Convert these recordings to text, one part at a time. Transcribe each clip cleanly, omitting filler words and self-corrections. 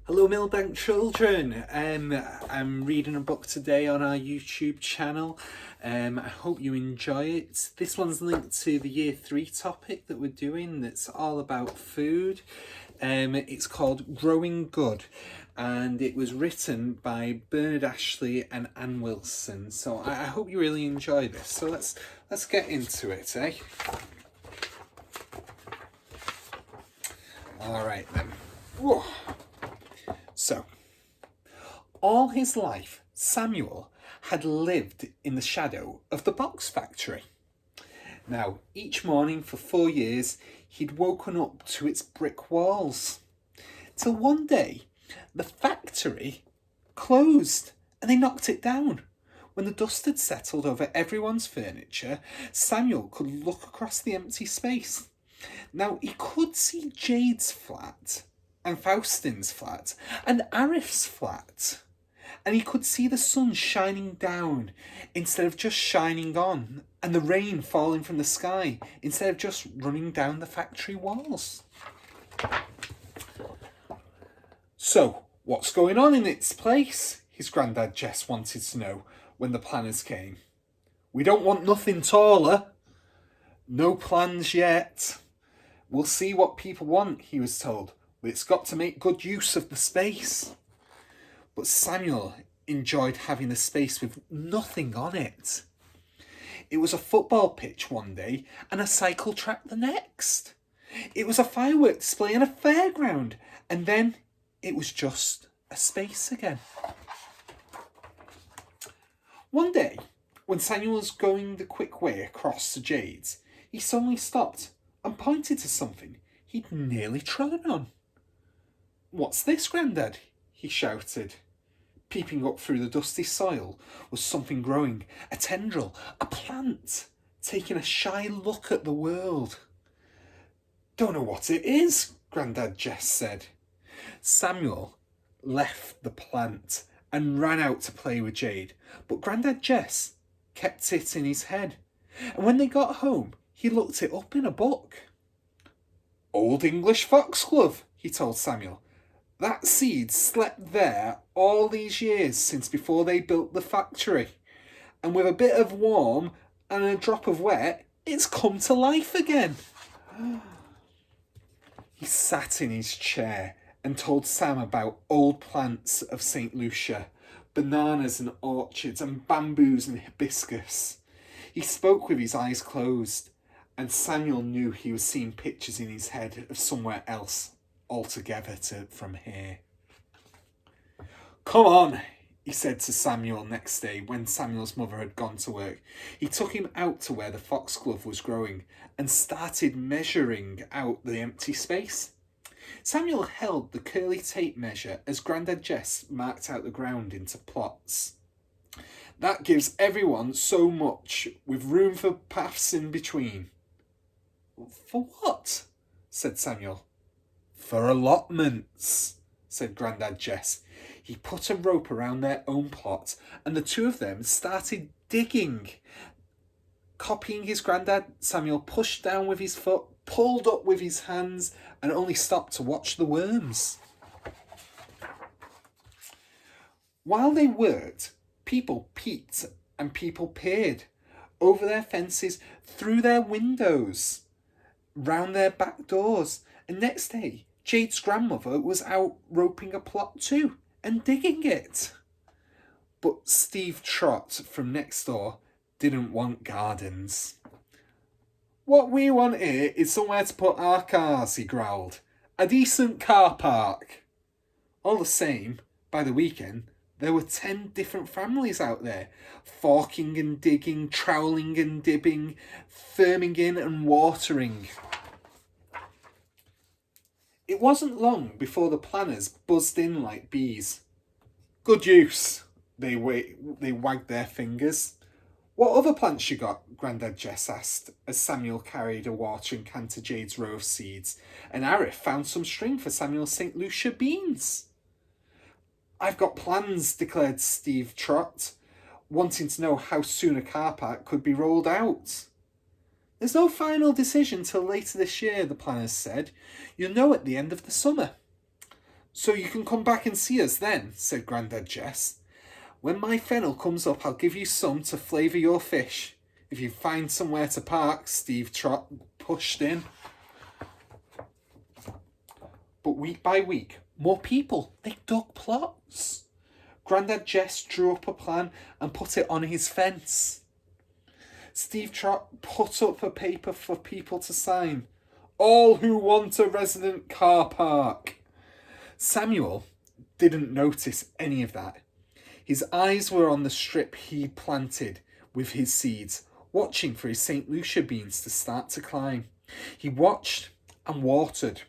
Hello, Millbank children. I'm reading a book today on our YouTube channel. I hope you enjoy it. This one's linked to the Year 3 topic that we're doing that's all about food. It's called Growing Good, and it was written by Bernard Ashley and Anne Wilson. So I hope you really enjoy this. So let's get into it, eh? All right then. Whoa. So, all his life, Samuel had lived in the shadow of the box factory. Now, each morning for 4 years, he'd woken up to its brick walls. Till one day, the factory closed and they knocked it down. When the dust had settled over everyone's furniture, Samuel could look across the empty space. Now, he could see Jade's flat, and Faustin's flat, and Arif's flat. And he could see the sun shining down instead of just shining on, and the rain falling from the sky instead of just running down the factory walls. So, what's going on in its place? His granddad Jess wanted to know when the planners came. We don't want nothing taller. No plans yet. We'll see what people want, he was told. But it's got to make good use of the space. But Samuel enjoyed having the space with nothing on it. It was a football pitch one day and a cycle track the next. It was a firework display and a fairground, and then it was just a space again. One day, when Samuel was going the quick way across to Jade's, he suddenly stopped and pointed to something he'd nearly trodden on. What's this, Grandad? He shouted. Peeping up through the dusty soil was something growing, a tendril, a plant, taking a shy look at the world. Don't know what it is, Grandad Jess said. Samuel left the plant and ran out to play with Jade, but Grandad Jess kept it in his head. And when they got home, he looked it up in a book. Old English foxglove, he told Samuel. That seed slept there all these years since before they built the factory. And with a bit of warm and a drop of wet, it's come to life again. He sat in his chair and told Sam about old plants of St. Lucia, bananas and orchids and bamboos and hibiscus. He spoke with his eyes closed, and Samuel knew he was seeing pictures in his head of somewhere else altogether from here. Come on, he said to Samuel next day when Samuel's mother had gone to work. He took him out to where the foxglove was growing and started measuring out the empty space. Samuel held the curly tape measure as Grandad Jess marked out the ground into plots. That gives everyone so much, with room for paths in between. For what? Said Samuel. For allotments, said Grandad Jess. He put a rope around their own plot, and the two of them started digging. Copying his granddad, Samuel pushed down with his foot, pulled up with his hands, and only stopped to watch the worms. While they worked, people peeked and people peered over their fences, through their windows, round their back doors, and next day Jade's grandmother was out roping a plot too and digging it. But Steve Trott from next door didn't want gardens. What we want here is somewhere to put our cars, he growled. A decent car park. All the same, by the weekend, there were 10 different families out there, forking and digging, troweling and dibbing, firming in and watering. It wasn't long before the planners buzzed in like bees. Good use, they wagged their fingers. What other plants you got? Grandad Jess asked, as Samuel carried a watering can to Jade's row of seeds, and Arif found some string for Samuel's St. Lucia beans. I've got plans, declared Steve Trott, wanting to know how soon a car park could be rolled out. There's no final decision till later this year, the planners said. You'll know at the end of the summer. So you can come back and see us then, said Grandad Jess. When my fennel comes up, I'll give you some to flavour your fish. If you find somewhere to park, Steve Trot pushed in. But week by week, more people, they dug plots. Grandad Jess drew up a plan and put it on his fence. Steve Trot put up a paper for people to sign. All who want a resident car park. Samuel didn't notice any of that. His eyes were on the strip he'd planted with his seeds, watching for his St. Lucia beans to start to climb. He watched and watered,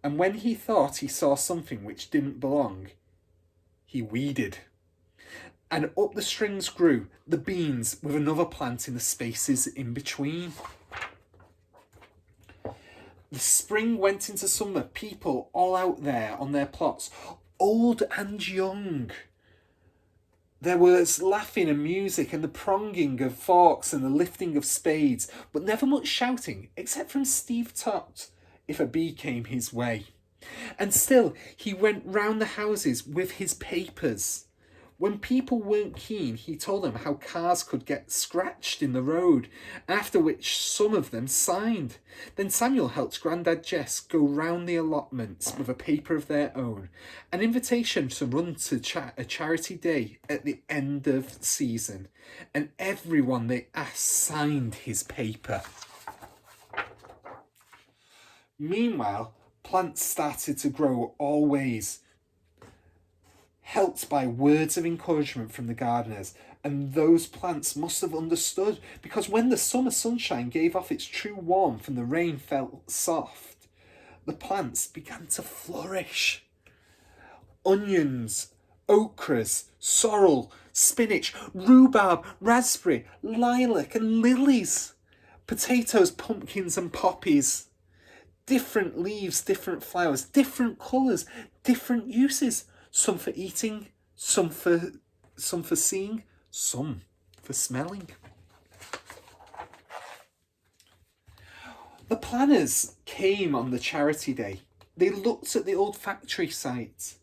and when he thought he saw something which didn't belong, he weeded. And up the strings grew the beans with another plant in the spaces in between. The spring went into summer, people all out there on their plots, old and young. There was laughing and music and the pronging of forks and the lifting of spades, but never much shouting, except from Steve Trot if a bee came his way. And still, he went round the houses with his papers. When people weren't keen, he told them how cars could get scratched in the road, after which some of them signed. Then Samuel helped Grandad Jess go round the allotments with a paper of their own, an invitation to run to a charity day at the end of the season, and everyone they asked signed his paper. Meanwhile, plants started to grow all ways, helped by words of encouragement from the gardeners, and those plants must have understood, because when the summer sunshine gave off its true warmth and the rain felt soft, the plants began to flourish. Onions, ochras, sorrel, spinach, rhubarb, raspberry, lilac and lilies, potatoes, pumpkins and poppies. Different leaves, different flowers, different colours, different uses. Some for eating, some for seeing, some for smelling. The planners came on the charity day. They looked at the old factory site,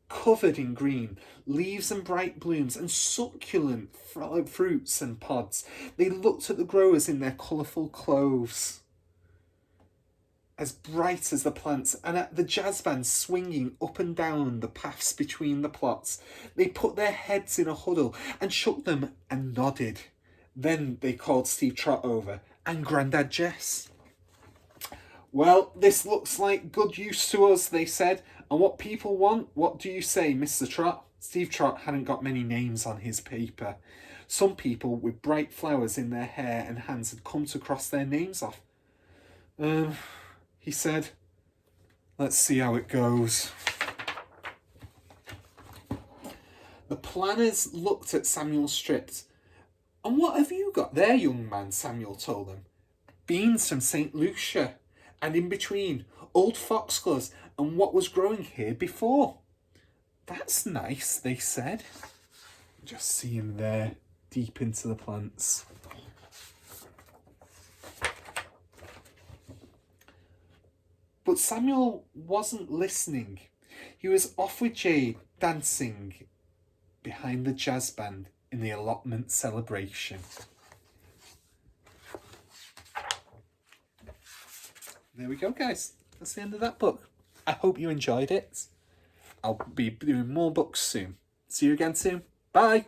covered in green, leaves and bright blooms and succulent fruits and pods. They looked at the growers in their colourful clothes, as bright as the plants, and at the jazz band swinging up and down the paths between the plots. They put their heads in a huddle and shook them and nodded. Then they called Steve Trot over and Grandad Jess. Well, this looks like good use to us, they said. And what people want, what do you say, Mr. Trot? Steve Trot hadn't got many names on his paper. Some people with bright flowers in their hair and hands had come to cross their names off. He said, let's see how it goes. The planners looked at Samuel's strips. And what have you got there, young man? Samuel told them. Beans from St. Lucia, and in between, old foxgloves and what was growing here before. That's nice, they said. Just see him there, deep into the plants. But Samuel wasn't listening. He was off with Jade, dancing behind the jazz band in the allotment celebration. There we go, guys. That's the end of that book. I hope you enjoyed it. I'll be doing more books soon. See you again soon. Bye.